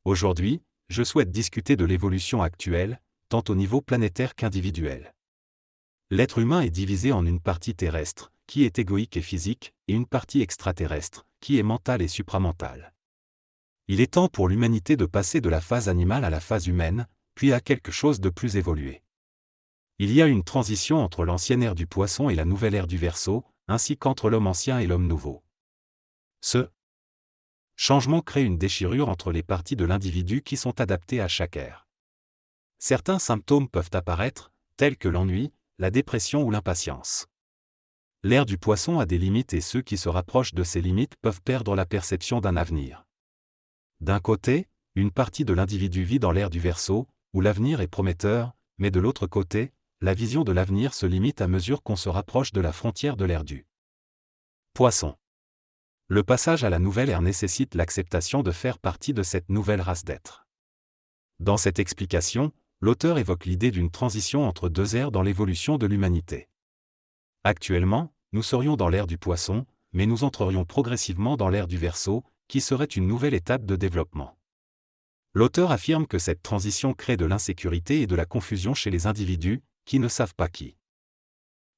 Aujourd'hui, je souhaite discuter de l'évolution actuelle, tant au niveau planétaire qu'individuel. L'être humain est divisé en une partie terrestre, qui est égoïque et physique, et une partie extraterrestre, qui est mentale et supramentale. Il est temps pour l'humanité de passer de la phase animale à la phase humaine, puis à quelque chose de plus évolué. Il y a une transition entre l'ancienne ère du poisson et la nouvelle ère du Verseau, ainsi qu'entre l'homme ancien et l'homme nouveau. Ce changement crée une déchirure entre les parties de l'individu qui sont adaptées à chaque ère. Certains symptômes peuvent apparaître, tels que l'ennui, la dépression ou l'impatience. L'ère du poisson a des limites et ceux qui se rapprochent de ces limites peuvent perdre la perception d'un avenir. D'un côté, une partie de l'individu vit dans l'ère du Verseau, où l'avenir est prometteur, mais de l'autre côté, la vision de l'avenir se limite à mesure qu'on se rapproche de la frontière de l'ère du Poisson. Le passage à la nouvelle ère nécessite l'acceptation de faire partie de cette nouvelle race d'êtres. Dans cette explication, l'auteur évoque l'idée d'une transition entre deux ères dans l'évolution de l'humanité. Actuellement, nous serions dans l'ère du Poisson, mais nous entrerions progressivement dans l'ère du Verseau, qui serait une nouvelle étape de développement. L'auteur affirme que cette transition crée de l'insécurité et de la confusion chez les individus, qui ne savent pas qui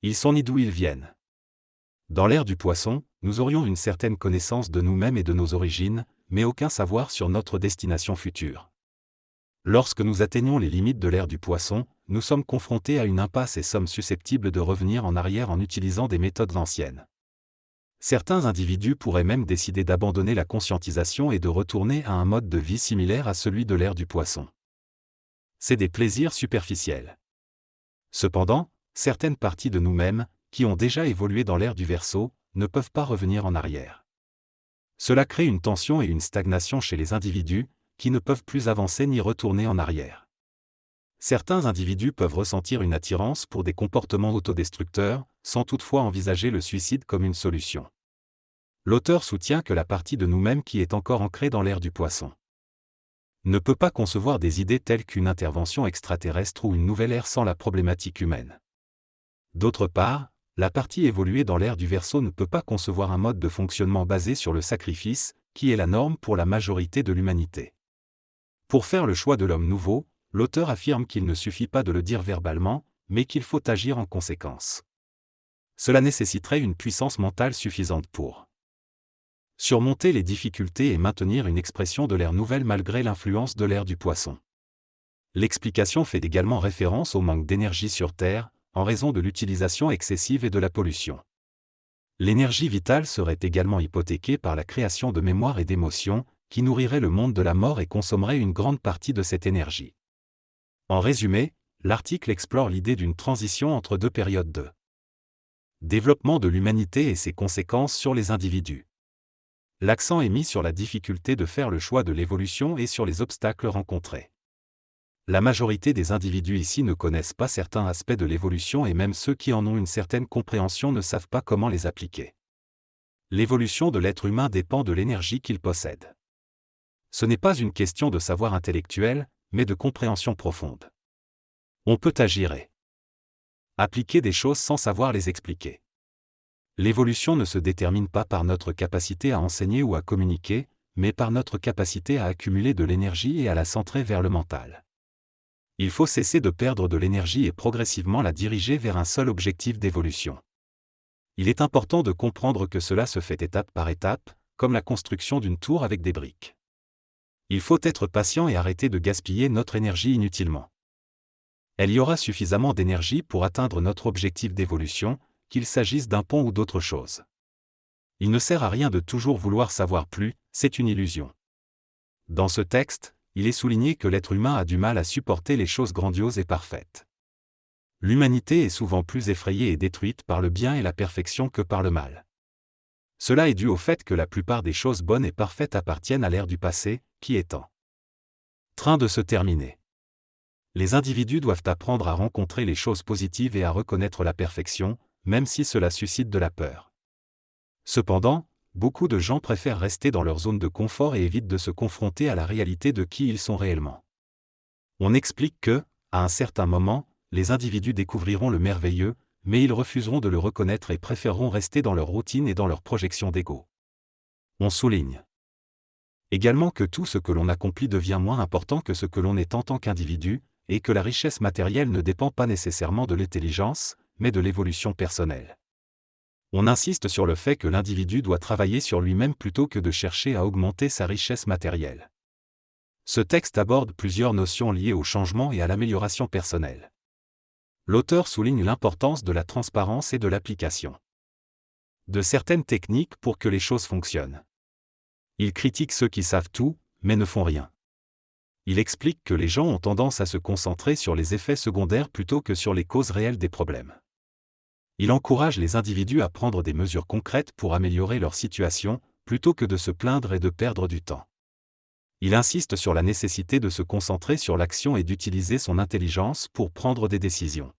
ils sont ni d'où ils viennent. Dans l'ère du Poisson, nous aurions une certaine connaissance de nous-mêmes et de nos origines, mais aucun savoir sur notre destination future. Lorsque nous atteignons les limites de l'ère du Poisson, nous sommes confrontés à une impasse et sommes susceptibles de revenir en arrière en utilisant des méthodes anciennes. Certains individus pourraient même décider d'abandonner la conscientisation et de retourner à un mode de vie similaire à celui de l'ère du Poisson. C'est des plaisirs superficiels. Cependant, certaines parties de nous-mêmes, qui ont déjà évolué dans l'ère du Verseau, ne peuvent pas revenir en arrière. Cela crée une tension et une stagnation chez les individus, qui ne peuvent plus avancer ni retourner en arrière. Certains individus peuvent ressentir une attirance pour des comportements autodestructeurs, sans toutefois envisager le suicide comme une solution. L'auteur soutient que la partie de nous-mêmes qui est encore ancrée dans l'ère du Poisson ne peut pas concevoir des idées telles qu'une intervention extraterrestre ou une nouvelle ère sans la problématique humaine. D'autre part, la partie évoluée dans l'ère du Verseau ne peut pas concevoir un mode de fonctionnement basé sur le sacrifice, qui est la norme pour la majorité de l'humanité. Pour faire le choix de l'homme nouveau, l'auteur affirme qu'il ne suffit pas de le dire verbalement, mais qu'il faut agir en conséquence. Cela nécessiterait une puissance mentale suffisante pour surmonter les difficultés et maintenir une expression de l'ère nouvelle malgré l'influence de l'ère du Poisson. L'explication fait également référence au manque d'énergie sur Terre, en raison de l'utilisation excessive et de la pollution. L'énergie vitale serait également hypothéquée par la création de mémoire et d'émotions, qui nourriraient le monde de la mort et consommeraient une grande partie de cette énergie. En résumé, l'article explore l'idée d'une transition entre deux périodes de développement de l'humanité et ses conséquences sur les individus. L'accent est mis sur la difficulté de faire le choix de l'évolution et sur les obstacles rencontrés. La majorité des individus ici ne connaissent pas certains aspects de l'évolution et même ceux qui en ont une certaine compréhension ne savent pas comment les appliquer. L'évolution de l'être humain dépend de l'énergie qu'il possède. Ce n'est pas une question de savoir intellectuel, mais de compréhension profonde. On peut agir et appliquer des choses sans savoir les expliquer. L'évolution ne se détermine pas par notre capacité à enseigner ou à communiquer, mais par notre capacité à accumuler de l'énergie et à la centrer vers le mental. Il faut cesser de perdre de l'énergie et progressivement la diriger vers un seul objectif d'évolution. Il est important de comprendre que cela se fait étape par étape, comme la construction d'une tour avec des briques. Il faut être patient et arrêter de gaspiller notre énergie inutilement. Il y aura suffisamment d'énergie pour atteindre notre objectif d'évolution, qu'il s'agisse d'un pont ou d'autre chose. Il ne sert à rien de toujours vouloir savoir plus, c'est une illusion. Dans ce texte, il est souligné que l'être humain a du mal à supporter les choses grandioses et parfaites. L'humanité est souvent plus effrayée et détruite par le bien et la perfection que par le mal. Cela est dû au fait que la plupart des choses bonnes et parfaites appartiennent à l'ère du passé, qui est en train de se terminer. Les individus doivent apprendre à rencontrer les choses positives et à reconnaître la perfection, même si cela suscite de la peur. Cependant, beaucoup de gens préfèrent rester dans leur zone de confort et évitent de se confronter à la réalité de qui ils sont réellement. On explique que, à un certain moment, les individus découvriront le merveilleux, mais ils refuseront de le reconnaître et préféreront rester dans leur routine et dans leur projection d'ego. On souligne Également que tout ce que l'on accomplit devient moins important que ce que l'on est en tant qu'individu, et que la richesse matérielle ne dépend pas nécessairement de l'intelligence, mais de l'évolution personnelle. On insiste sur le fait que l'individu doit travailler sur lui-même plutôt que de chercher à augmenter sa richesse matérielle. Ce texte aborde plusieurs notions liées au changement et à l'amélioration personnelle. L'auteur souligne l'importance de la transparence et de l'application de certaines techniques pour que les choses fonctionnent. Il critique ceux qui savent tout, mais ne font rien. Il explique que les gens ont tendance à se concentrer sur les effets secondaires plutôt que sur les causes réelles des problèmes. Il encourage les individus à prendre des mesures concrètes pour améliorer leur situation, plutôt que de se plaindre et de perdre du temps. Il insiste sur la nécessité de se concentrer sur l'action et d'utiliser son intelligence pour prendre des décisions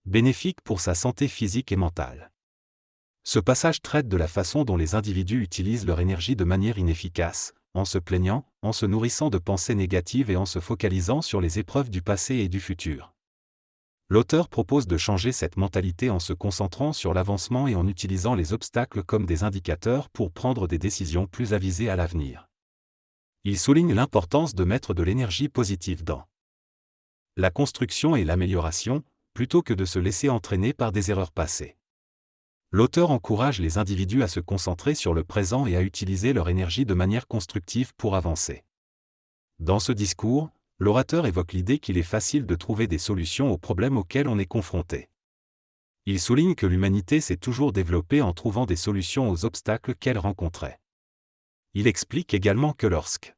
bénéfiques pour sa santé physique et mentale. Ce passage traite de la façon dont les individus utilisent leur énergie de manière inefficace, en se plaignant, en se nourrissant de pensées négatives et en se focalisant sur les épreuves du passé et du futur. L'auteur propose de changer cette mentalité en se concentrant sur l'avancement et en utilisant les obstacles comme des indicateurs pour prendre des décisions plus avisées à l'avenir. Il souligne l'importance de mettre de l'énergie positive dans la construction et l'amélioration, plutôt que de se laisser entraîner par des erreurs passées. L'auteur encourage les individus à se concentrer sur le présent et à utiliser leur énergie de manière constructive pour avancer. Dans ce discours, l'orateur évoque l'idée qu'il est facile de trouver des solutions aux problèmes auxquels on est confronté. Il souligne que l'humanité s'est toujours développée en trouvant des solutions aux obstacles qu'elle rencontrait. Il explique également que lorsque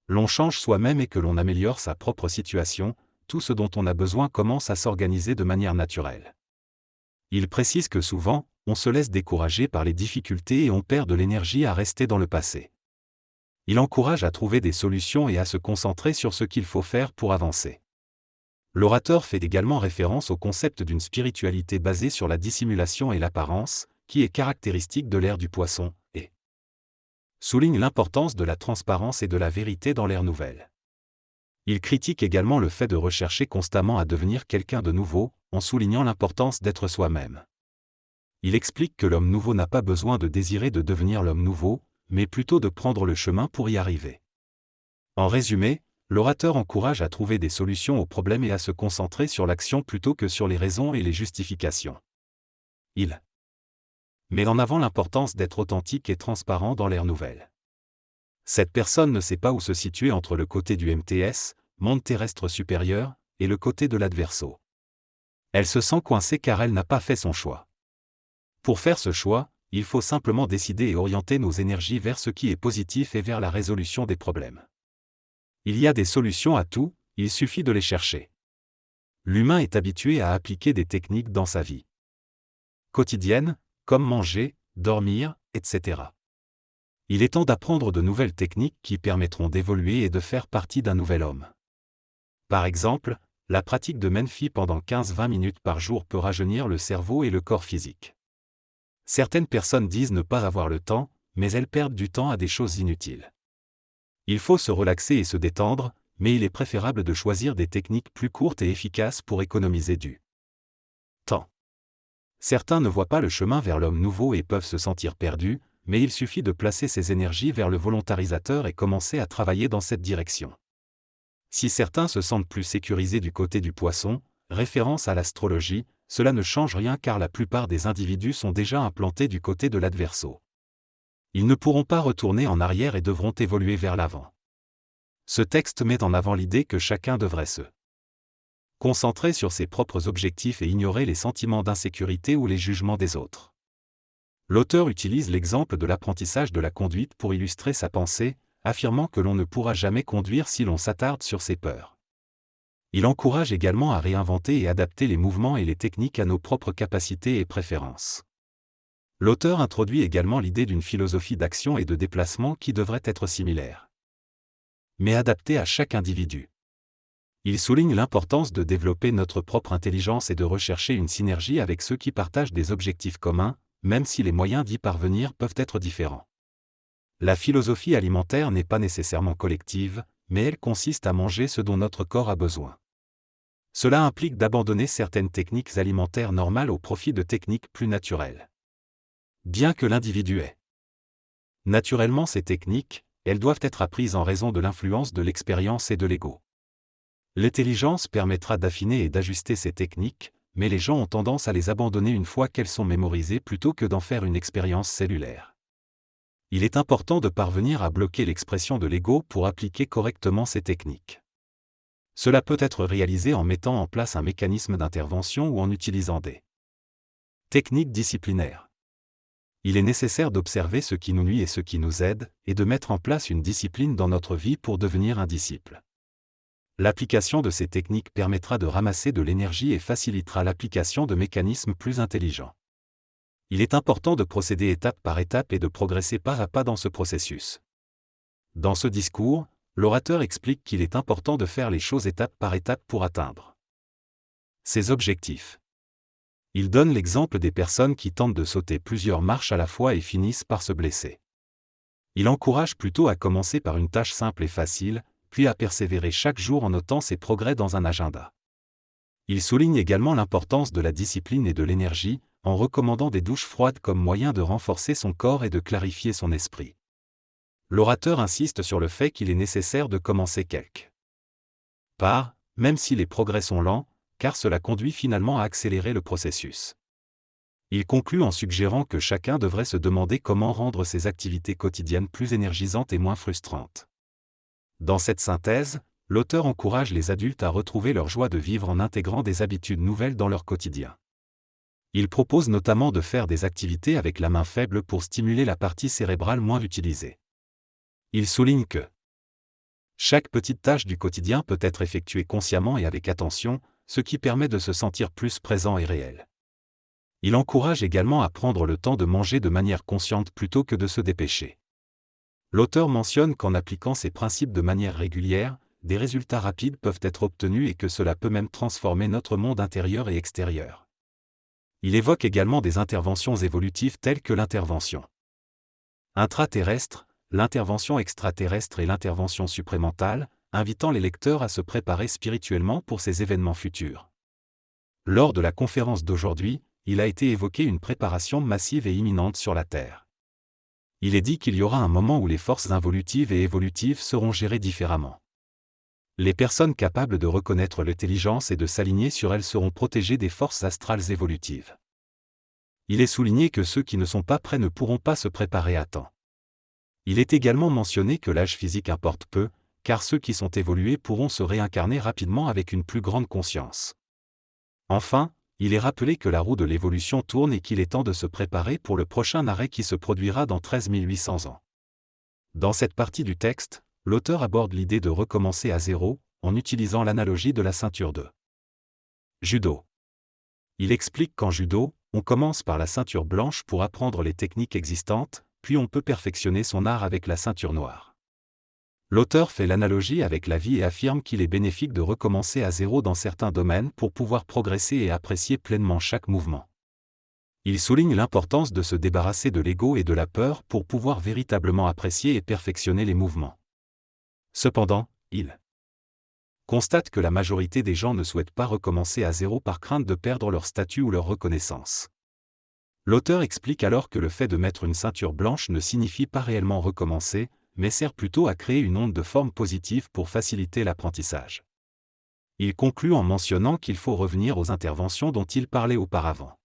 l'on change soi-même et que l'on améliore sa propre situation, tout ce dont on a besoin commence à s'organiser de manière naturelle. Il précise que souvent, on se laisse décourager par les difficultés et on perd de l'énergie à rester dans le passé. Il encourage à trouver des solutions et à se concentrer sur ce qu'il faut faire pour avancer. L'orateur fait également référence au concept d'une spiritualité basée sur la dissimulation et l'apparence, qui est caractéristique de l'ère du poisson, et souligne l'importance de la transparence et de la vérité dans l'ère nouvelle. Il critique également le fait de rechercher constamment à devenir quelqu'un de nouveau, en soulignant l'importance d'être soi-même. Il explique que l'homme nouveau n'a pas besoin de désirer de devenir l'homme nouveau, mais plutôt de prendre le chemin pour y arriver. En résumé, l'orateur encourage à trouver des solutions aux problèmes et à se concentrer sur l'action plutôt que sur les raisons et les justifications. Il met en avant l'importance d'être authentique et transparent dans l'ère nouvelle. Cette personne ne sait pas où se situer entre le côté du MTS, monde terrestre supérieur, et le côté de l'adverso. Elle se sent coincée car elle n'a pas fait son choix. Pour faire ce choix, il faut simplement décider et orienter nos énergies vers ce qui est positif et vers la résolution des problèmes. Il y a des solutions à tout, il suffit de les chercher. L'humain est habitué à appliquer des techniques dans sa vie quotidienne, comme manger, dormir, etc. Il est temps d'apprendre de nouvelles techniques qui permettront d'évoluer et de faire partie d'un nouvel homme. Par exemple, la pratique de Menfi pendant 15-20 minutes par jour peut rajeunir le cerveau et le corps physique. Certaines personnes disent ne pas avoir le temps, mais elles perdent du temps à des choses inutiles. Il faut se relaxer et se détendre, mais il est préférable de choisir des techniques plus courtes et efficaces pour économiser du temps. Certains ne voient pas le chemin vers l'homme nouveau et peuvent se sentir perdus, mais il suffit de placer ses énergies vers le volontarisateur et commencer à travailler dans cette direction. Si certains se sentent plus sécurisés du côté du poisson, référence à l'astrologie, cela ne change rien car la plupart des individus sont déjà implantés du côté de l'adverso. Ils ne pourront pas retourner en arrière et devront évoluer vers l'avant. Ce texte met en avant l'idée que chacun devrait se concentrer sur ses propres objectifs et ignorer les sentiments d'insécurité ou les jugements des autres. L'auteur utilise l'exemple de l'apprentissage de la conduite pour illustrer sa pensée, affirmant que l'on ne pourra jamais conduire si l'on s'attarde sur ses peurs. Il encourage également à réinventer et adapter les mouvements et les techniques à nos propres capacités et préférences. L'auteur introduit également l'idée d'une philosophie d'action et de déplacement qui devrait être similaire, mais adaptée à chaque individu. Il souligne l'importance de développer notre propre intelligence et de rechercher une synergie avec ceux qui partagent des objectifs communs, même si les moyens d'y parvenir peuvent être différents. La philosophie alimentaire n'est pas nécessairement collective, mais elle consiste à manger ce dont notre corps a besoin. Cela implique d'abandonner certaines techniques alimentaires normales au profit de techniques plus naturelles. Bien que l'individu ait naturellement ces techniques, elles doivent être apprises en raison de l'influence de l'expérience et de l'ego. L'intelligence permettra d'affiner et d'ajuster ces techniques, mais les gens ont tendance à les abandonner une fois qu'elles sont mémorisées plutôt que d'en faire une expérience cellulaire. Il est important de parvenir à bloquer l'expression de l'ego pour appliquer correctement ces techniques. Cela peut être réalisé en mettant en place un mécanisme d'intervention ou en utilisant des techniques disciplinaires. Il est nécessaire d'observer ce qui nous nuit et ce qui nous aide, et de mettre en place une discipline dans notre vie pour devenir un disciple. L'application de ces techniques permettra de ramasser de l'énergie et facilitera l'application de mécanismes plus intelligents. Il est important de procéder étape par étape et de progresser pas à pas dans ce processus. Dans ce discours, l'orateur explique qu'il est important de faire les choses étape par étape pour atteindre ses objectifs. Il donne l'exemple des personnes qui tentent de sauter plusieurs marches à la fois et finissent par se blesser. Il encourage plutôt à commencer par une tâche simple et facile, puis à persévérer chaque jour en notant ses progrès dans un agenda. Il souligne également l'importance de la discipline et de l'énergie, en recommandant des douches froides comme moyen de renforcer son corps et de clarifier son esprit. L'orateur insiste sur le fait qu'il est nécessaire de commencer quelque part, même si les progrès sont lents, car cela conduit finalement à accélérer le processus. Il conclut en suggérant que chacun devrait se demander comment rendre ses activités quotidiennes plus énergisantes et moins frustrantes. Dans cette synthèse, l'auteur encourage les adultes à retrouver leur joie de vivre en intégrant des habitudes nouvelles dans leur quotidien. Il propose notamment de faire des activités avec la main faible pour stimuler la partie cérébrale moins utilisée. Il souligne que chaque petite tâche du quotidien peut être effectuée consciemment et avec attention, ce qui permet de se sentir plus présent et réel. Il encourage également à prendre le temps de manger de manière consciente plutôt que de se dépêcher. L'auteur mentionne qu'en appliquant ces principes de manière régulière, des résultats rapides peuvent être obtenus et que cela peut même transformer notre monde intérieur et extérieur. Il évoque également des interventions évolutives telles que l'intervention intraterrestre, l'intervention extraterrestre et l'intervention supramentale, invitant les lecteurs à se préparer spirituellement pour ces événements futurs. Lors de la conférence d'aujourd'hui, il a été évoqué une préparation massive et imminente sur la Terre. Il est dit qu'il y aura un moment où les forces involutives et évolutives seront gérées différemment. Les personnes capables de reconnaître l'intelligence et de s'aligner sur elle seront protégées des forces astrales évolutives. Il est souligné que ceux qui ne sont pas prêts ne pourront pas se préparer à temps. Il est également mentionné que l'âge physique importe peu, car ceux qui sont évolués pourront se réincarner rapidement avec une plus grande conscience. Enfin, il est rappelé que la roue de l'évolution tourne et qu'il est temps de se préparer pour le prochain arrêt qui se produira dans 13 800 ans. Dans cette partie du texte, l'auteur aborde l'idée de recommencer à zéro, en utilisant l'analogie de la ceinture de judo. Il explique qu'en judo, on commence par la ceinture blanche pour apprendre les techniques existantes, puis on peut perfectionner son art avec la ceinture noire. L'auteur fait l'analogie avec la vie et affirme qu'il est bénéfique de recommencer à zéro dans certains domaines pour pouvoir progresser et apprécier pleinement chaque mouvement. Il souligne l'importance de se débarrasser de l'ego et de la peur pour pouvoir véritablement apprécier et perfectionner les mouvements. Cependant, il constate que la majorité des gens ne souhaitent pas recommencer à zéro par crainte de perdre leur statut ou leur reconnaissance. L'auteur explique alors que le fait de mettre une ceinture blanche ne signifie pas réellement recommencer, mais sert plutôt à créer une onde de forme positive pour faciliter l'apprentissage. Il conclut en mentionnant qu'il faut revenir aux interventions dont il parlait auparavant.